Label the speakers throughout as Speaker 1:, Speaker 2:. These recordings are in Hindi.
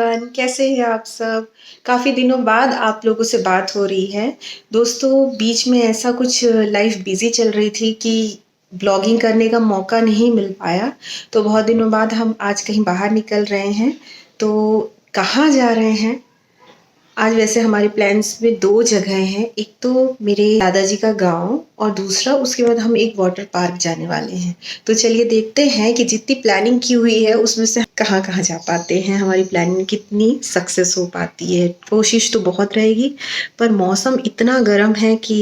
Speaker 1: एवरीवन, कैसे हैं आप सब। काफ़ी दिनों बाद आप लोगों से बात हो रही है। दोस्तों, बीच में ऐसा कुछ लाइफ बिजी चल रही थी कि ब्लॉगिंग करने का मौका नहीं मिल पाया। तो बहुत दिनों बाद हम आज कहीं बाहर निकल रहे हैं। तो कहाँ जा रहे हैं आज? वैसे हमारे प्लान्स में 2 जगह हैं। एक तो मेरे दादाजी का गांव और दूसरा उसके बाद हम एक वाटर पार्क जाने वाले हैं। तो चलिए देखते हैं कि जितनी प्लानिंग की हुई है उसमें से कहाँ कहाँ जा पाते हैं, हमारी प्लानिंग कितनी सक्सेस हो पाती है। कोशिश तो बहुत रहेगी, पर मौसम इतना गर्म है कि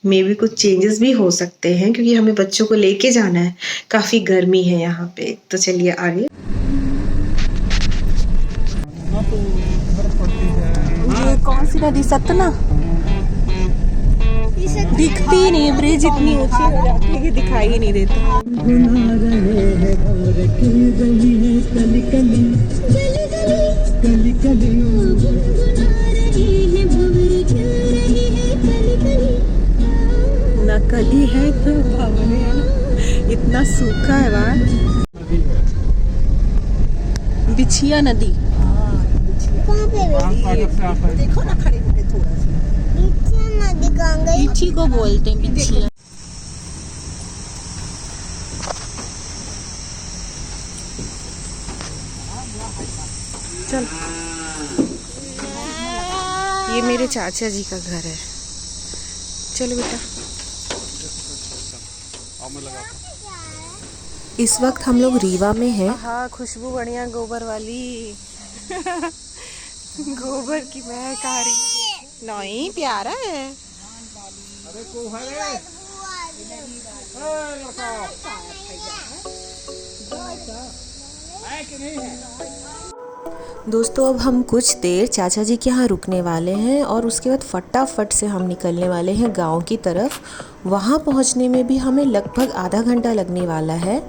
Speaker 1: मे भी कुछ चेंजेस भी हो सकते हैं, क्योंकि हमें बच्चों को लेके जाना है। काफ़ी गर्मी है यहाँ पे। तो चलिए आगे।
Speaker 2: ये कौन सी नदी? सतना दिखती ही नहीं है, ब्रिज इतनी ऊंची हो जाती है कि दिखाई ही नहीं देता। नकली है तो भावने है ना, इतना सूखा है वहाँ। बिछिया नदी देखो ना, खड़े होके थोड़ा सा बिछी को बोलते हैं, बिछिया। चल, ये मेरे चाचा जी का घर है। चलो बेटा। इस वक्त हम लोग रीवा में हैं। हाँ, खुशबू बढ़िया गोबर वाली गोबर की महक आ रही। नहीं, प्यारा है। दोस्तों, अब हम कुछ देर चाचा जी के यहाँ रुकने वाले हैं और उसके बाद फटाफट से हम निकलने वाले हैं गांव की तरफ। वहाँ पहुँचने में भी हमें लगभग आधा घंटा लगने वाला है।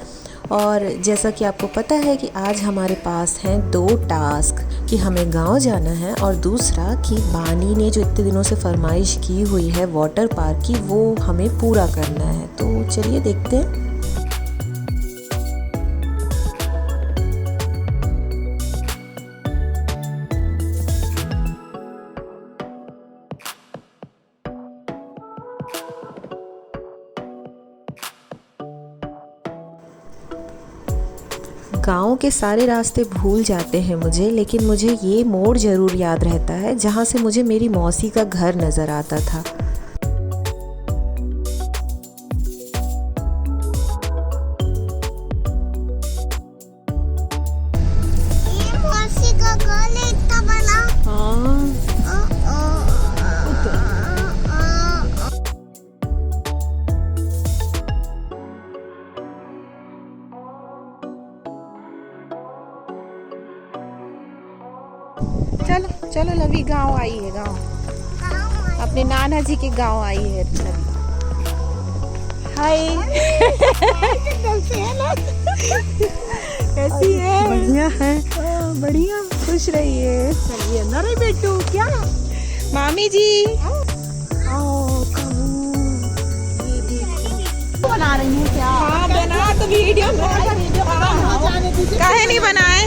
Speaker 2: और जैसा कि आपको पता है कि आज हमारे पास हैं 2 टास्क, कि हमें गांव जाना है और दूसरा कि बानी ने जो इतने दिनों से फरमाइश की हुई है वाटर पार्क की, वो हमें पूरा करना है। तो चलिए देखते हैं। गाँव के सारे रास्ते भूल जाते हैं मुझे, लेकिन मुझे ये मोड़ ज़रूर याद रहता है जहाँ से मुझे मेरी मौसी का घर नज़र आता था।
Speaker 3: ये मौसी का घर है, इतना बड़ा।
Speaker 2: चलो चलो, लवी गांव आई है। गांव अपने नाना जी के गांव आई है लवी। हाय कैसी है? बढ़िया है। बढ़िया, खुश रहिए। चलिए अंदर बेटू। क्या मामी जी बना रही है? क्या? हाँ, बना तो वीडियो काहे नहीं बनाए?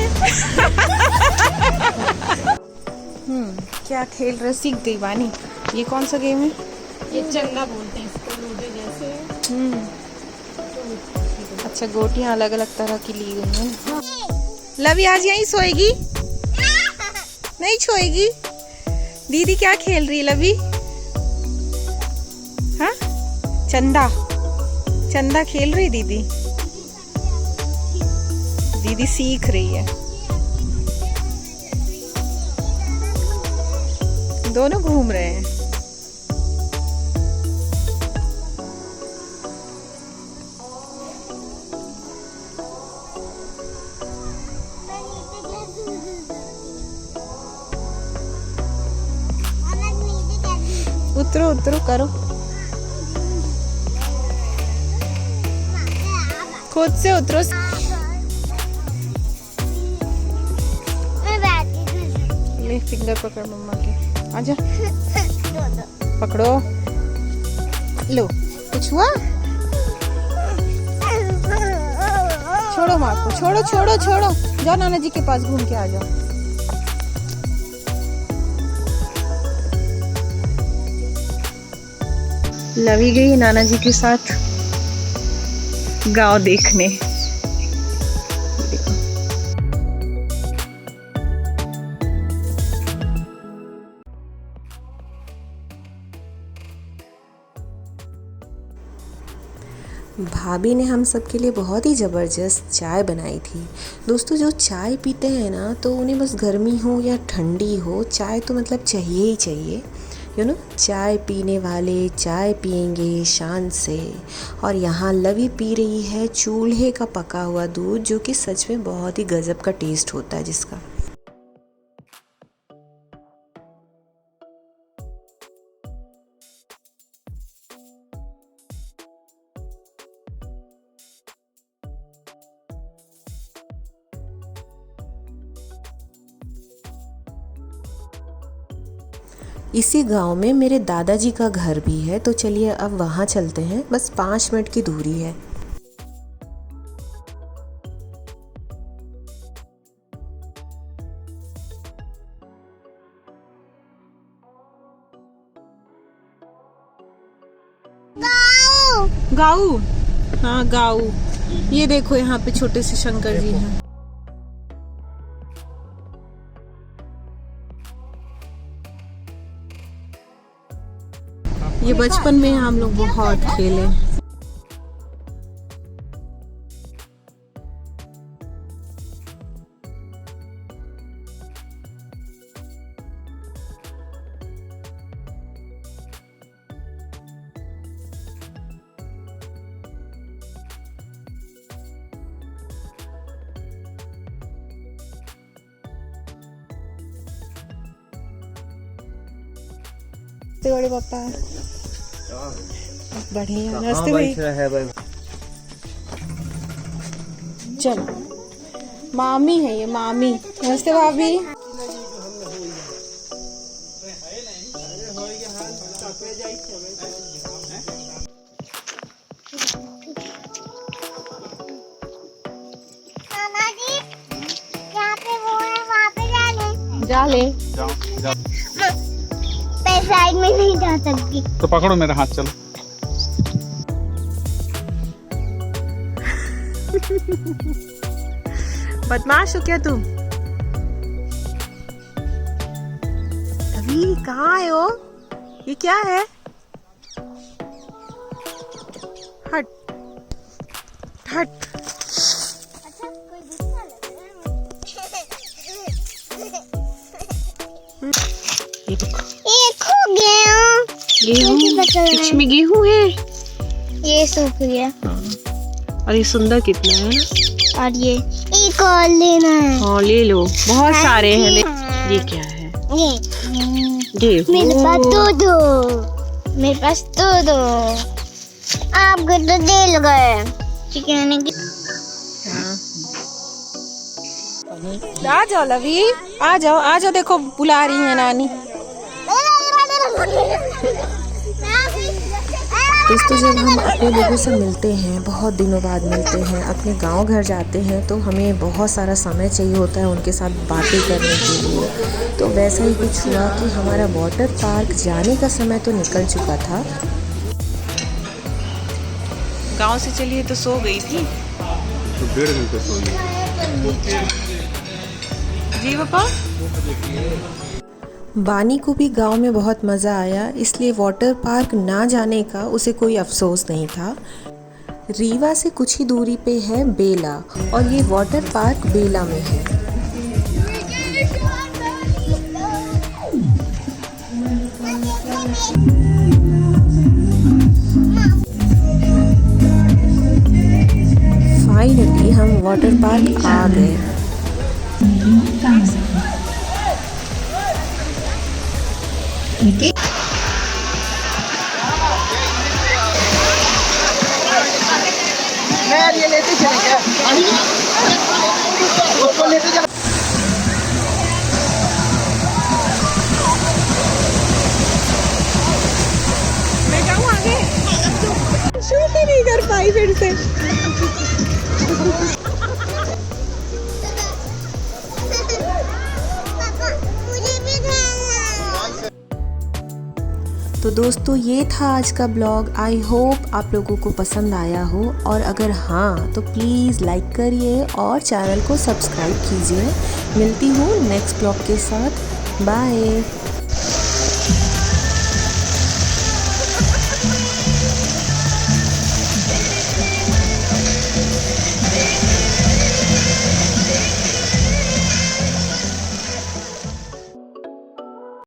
Speaker 2: क्या खेल रहे? सीख गई वानी। ये कौन सा गेम है?
Speaker 4: ये चंगा बोलते हैं इसको, लूडो जैसे।
Speaker 2: अच्छा, गोटियां अलग अलग तरह की ली गई हैं। लवी आज यहीं सोएगी? नहीं सोएगी? दीदी क्या खेल रही है लवी? हाँ, चंदा चंदा खेल रही दीदी। दीदी सीख रही है। दोनों घूम रहे हैं। उतरो उतरो, करो खुद से उतरो। ले फिंगर पकड़ मम्मा के, आजा पकड़ो। लो, कुछ हुआ? छोड़ो माँ को, छोड़ो छोड़ो छोड़ो। जाओ नाना जी के पास घूम के आ जाओ।
Speaker 1: लवी गई नाना जी के साथ गांव देखने।
Speaker 2: भाभी ने हम सब के लिए बहुत ही ज़बरदस्त चाय बनाई थी। दोस्तों जो चाय पीते हैं ना तो उन्हें बस गर्मी हो या ठंडी हो, चाय तो मतलब चाहिए ही चाहिए। चाय पीने वाले चाय पियेंगे शान से। और यहाँ लवी पी रही है चूल्हे का पका हुआ दूध, जो कि सच में बहुत ही गज़ब का टेस्ट होता है जिसका। इसी गांव में मेरे दादाजी का घर भी है, तो चलिए अब वहाँ चलते हैं। बस 5 मिनट की दूरी है।
Speaker 4: गाऊ, हाँ गाऊ। ये देखो यहाँ पे छोटे से शंकर जी हैं। ये बचपन में हम लोग बहुत खेले। बड़े पापा बढ़िया नमस्ते भाई। चलो मामी है ये, मामी। नमस्ते भाभी।
Speaker 3: नाना जी, यहाँ पे वो है, वहाँ पे जा ले। मैं साइड में नहीं जा सकती।
Speaker 5: तो पकड़ो मेरा हाथ, चलो।
Speaker 1: बदमाश हो क्या तुम? अभी कहाँ आए हो? ये क्या है? हट हट।
Speaker 3: अच्छा कोई गुस्सा लग रहा है।
Speaker 1: ये देखो,
Speaker 3: ये खो गया।
Speaker 1: गेहूं, इसमें गेहूं है।
Speaker 3: ये सूख गया।
Speaker 1: और ये सुंदर कितना है ना।
Speaker 3: और ये एक और लेना है।
Speaker 1: हाँ ले लो, बहुत सारे हैं। ये क्या है?
Speaker 3: ये मेरे पास दो। मेरे पास दो। आपको तो दे गए चिकन की।
Speaker 4: आ जाओ लवी, आ जाओ। देखो बुला रही है नानी।
Speaker 2: दोस्तों जब हम अपने लोगों से मिलते हैं, बहुत दिनों बाद मिलते हैं, अपने गांव घर जाते हैं, तो हमें बहुत सारा समय चाहिए होता है उनके साथ बातें करने के लिए। तो वैसा ही कुछ हुआ कि हमारा वाटर पार्क जाने का समय तो निकल चुका था।
Speaker 1: गांव से चलिए तो सो गई थी।
Speaker 5: तो 1.5 घंटे सोई।
Speaker 1: जी पापा।
Speaker 2: बानी को भी गांव में बहुत मज़ा आया, इसलिए वाटर पार्क ना जाने का उसे कोई अफसोस नहीं था। रीवा से कुछ ही दूरी पे है बेला, और ये वाटर पार्क बेला में है। फाइनली हम वाटर पार्क आ गए।
Speaker 6: ये लेते चले क्या? उसको लेते चलो।
Speaker 4: मैं जाऊँ आगे। शूट ही नहीं कर पाई फिर से।
Speaker 3: पापा मुझे भी खेलना है।
Speaker 2: तो दोस्तों ये था आज का ब्लॉग। आई होप आप लोगों को पसंद आया हो, और अगर हाँ तो प्लीज़ लाइक करिए और चैनल को सब्सक्राइब कीजिए। मिलती हूँ नेक्स्ट ब्लॉग के साथ। बाय।